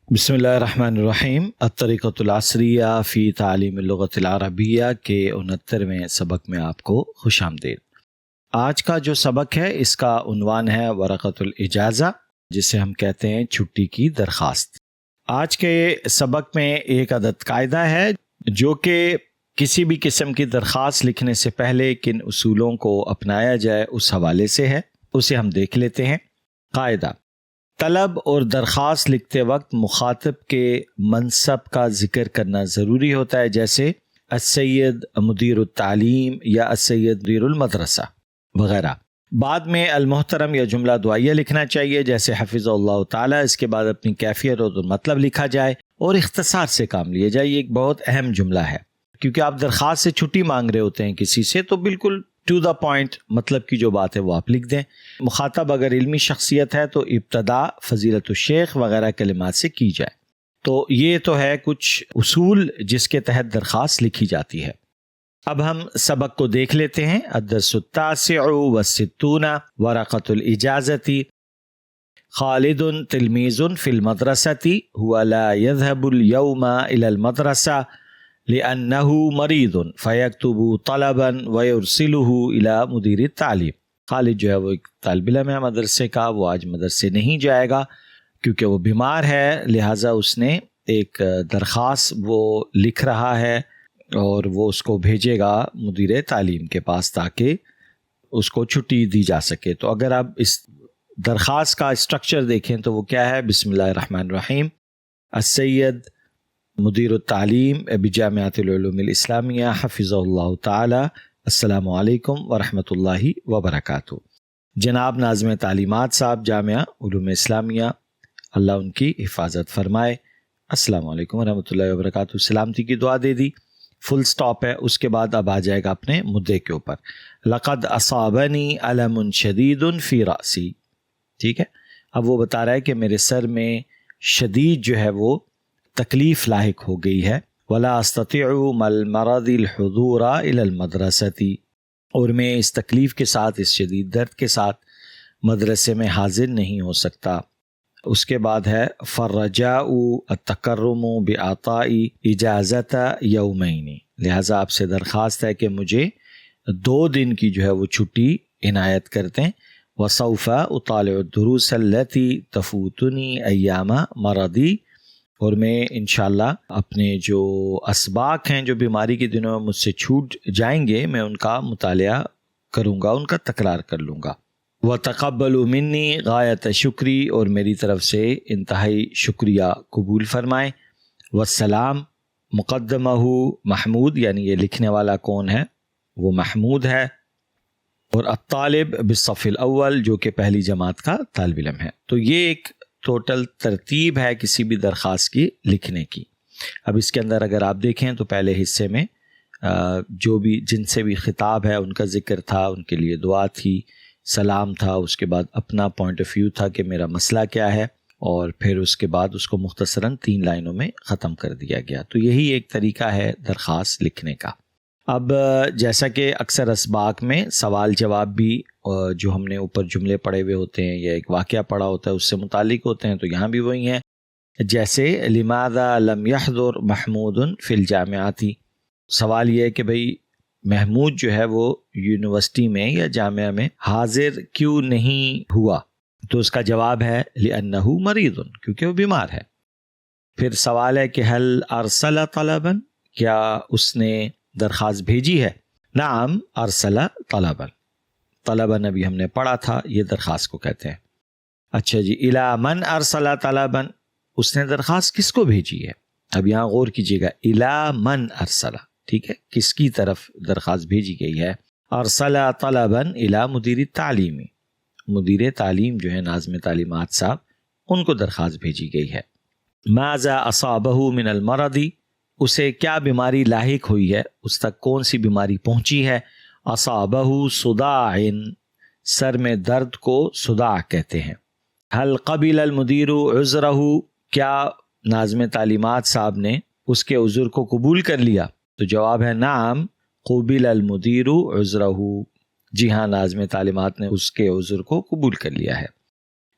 بسم اللہ الرحمن الرحیم۔ الطریقۃ العصریہ فی تعلیم اللغۃ العربیہ کے 69ویں سبق میں آپ کو خوش آمدید۔ آج کا جو سبق ہے اس کا عنوان ہے ورقۃ الاجازہ، جسے ہم کہتے ہیں چھٹی کی درخواست۔ آج کے سبق میں ایک عدد قاعدہ ہے جو کہ کسی بھی قسم کی درخواست لکھنے سے پہلے کن اصولوں کو اپنایا جائے اس حوالے سے ہے، اسے ہم دیکھ لیتے ہیں۔ قاعدہ: طلب اور درخواست لکھتے وقت مخاطب کے منصب کا ذکر کرنا ضروری ہوتا ہے، جیسے السید مدیر التعلیم یا السید مدیر المدرسہ وغیرہ۔ بعد میں المحترم یا جملہ دعائیہ لکھنا چاہیے، جیسے حفظ اللہ تعالی۔ اس کے بعد اپنی کیفیت اور مطلب لکھا جائے اور اختصار سے کام لیا جائے۔ یہ ایک بہت اہم جملہ ہے، کیونکہ آپ درخواست سے چھٹی مانگ رہے ہوتے ہیں کسی سے، تو بالکل ٹو دا پوائنٹ مطلب کی جو بات ہے وہ آپ لکھ دیں۔ مخاطب اگر علمی شخصیت ہے تو ابتدا فضیلت الشیخ وغیرہ کلمات سے کی جائے۔ تو یہ تو ہے کچھ اصول جس کے تحت درخواست لکھی جاتی ہے۔ اب ہم سبق کو دیکھ لیتے ہیں۔ الدرس التاسع والستون ورقۃ الاجازۃ۔ خالد تلمیذ فی المدرسۃ هو لا يذهب اليوم الى المدرسہ لأنه مریض فیکتب طلبا ویرسلہ الی مدیر التعلیم۔ خالد جو ہے وہ ایک طالب علم ہے مدرسے کا، وہ آج مدرسے نہیں جائے گا کیونکہ وہ بیمار ہے، لہٰذا اس نے ایک درخواست وہ لکھ رہا ہے اور وہ اس کو بھیجے گا مدیر تعلیم کے پاس تاکہ اس کو چھٹی دی جا سکے۔ تو اگر آپ اس درخواست کا اسٹرکچر دیکھیں تو وہ کیا ہے؟ بسم اللہ الرحمن الرحیم۔ السید مدیر التعلیم بجامعۃ العلوم الاسلامیہ حفظہ اللہ تعالی، السلام علیکم ورحمۃ اللہ وبرکاتہ۔ جناب ناظم تعلیمات صاحب جامعہ علوم اسلامیہ، اللہ ان کی حفاظت فرمائے، السلام علیکم ورحمۃ اللہ وبرکاتہ۔ سلامتی کی دعا دے دی، فل سٹاپ ہے۔ اس کے بعد اب آ جائے گا اپنے مدعے کے اوپر۔ لقد اصابنی الم شدید فی راسی، ٹھیک ہے۔ اب وہ بتا رہا ہے کہ میرے سر میں شدید جو ہے وہ تکلیف لاحق ہو گئی ہے۔ ولا استطيع مع المرض الحضور الى المدرسة، اور میں اس تکلیف کے ساتھ، اس شدید درد کے ساتھ مدرسے میں حاضر نہیں ہو سکتا۔ اس کے بعد ہے فالرجاء التکرم بإعطاء اجازت یومین، لہٰذا آپ سے درخواست ہے کہ مجھے 2 دن کی جو ہے وہ چھٹی عنایت کر دیں۔ وسوف اطالع الدروس التي تفوتنی ایام مرضی، اور میں انشاءاللہ اپنے جو اسباق ہیں جو بیماری کے دنوں میں مجھ سے چھوٹ جائیں گے، میں ان کا مطالعہ کروں گا، ان کا تکرار کر لوں گا۔ وَتَقَبَّلُوا مِنِّي غایت شکری، اور میری طرف سے انتہائی شکریہ قبول فرمائیں۔ والسلام مقدمہ محمود، یعنی یہ لکھنے والا کون ہے؟ وہ محمود ہے۔ اور الطالب بالصف الاول، جو کہ پہلی جماعت کا طالب علم ہے۔ تو یہ ایک ٹوٹل ترتیب ہے کسی بھی درخواست کی لکھنے کی۔ اب اس کے اندر اگر آپ دیکھیں تو پہلے حصے میں جو بھی جن سے بھی خطاب ہے ان کا ذکر تھا، ان کے لیے دعا تھی، سلام تھا، اس کے بعد اپنا پوائنٹ آف ویو تھا کہ میرا مسئلہ کیا ہے، اور پھر اس کے بعد اس کو مختصراً 3 لائنوں میں ختم کر دیا گیا۔ تو یہی ایک طریقہ ہے درخواست لکھنے کا۔ اب جیسا کہ اکثر اسباق میں سوال جواب بھی جو ہم نے اوپر جملے پڑھے ہوئے ہوتے ہیں یا ایک واقعہ پڑھا ہوتا ہے اس سے متعلق ہوتے ہیں، تو یہاں بھی وہی ہیں، جیسے لماذا لم يحضر محمود فی الجامعۃ۔ سوال یہ ہے کہ بھئی محمود جو ہے وہ یونیورسٹی میں یا جامعہ میں حاضر کیوں نہیں ہوا؟ تو اس کا جواب ہے لأنہ مریض، کیونکہ وہ بیمار ہے۔ پھر سوال ہے کہ هل ارسل طلبا، کیا اس نے درخواست بھیجی ہے؟ نعم ارسل طلبا، طلبا ابھی ہم نے پڑھا تھا، یہ درخواست کو کہتے ہیں۔ اچھا جی، الی من ارسل طلبا، اس نے درخواست کس کو بھیجی ہے؟ اب یہاں غور کیجیے گا، الی من ارسل، ٹھیک ہے، کس کی طرف درخواست بھیجی گئی ہے؟ ارسل طلبا الی مدیر التعلیم، مدیر تعلیم جو ہے ناظم تعلیمات صاحب، ان کو درخواست بھیجی گئی ہے۔ ماذا اصابہ من المرض، اسے کیا بیماری لاحق ہوئی ہے، اس تک کون سی بیماری پہنچی ہے؟ اصابہ صداع، سر میں درد کو صداع کہتے ہیں۔ هل قبل المدیر عذرہ، کیا ناظم تعلیمات صاحب نے اس کے عذر کو قبول کر لیا؟ تو جواب ہے نعم قبل المدیر عذرہ، جی ہاں ناظم تعلیمات نے اس کے عذر کو قبول کر لیا ہے۔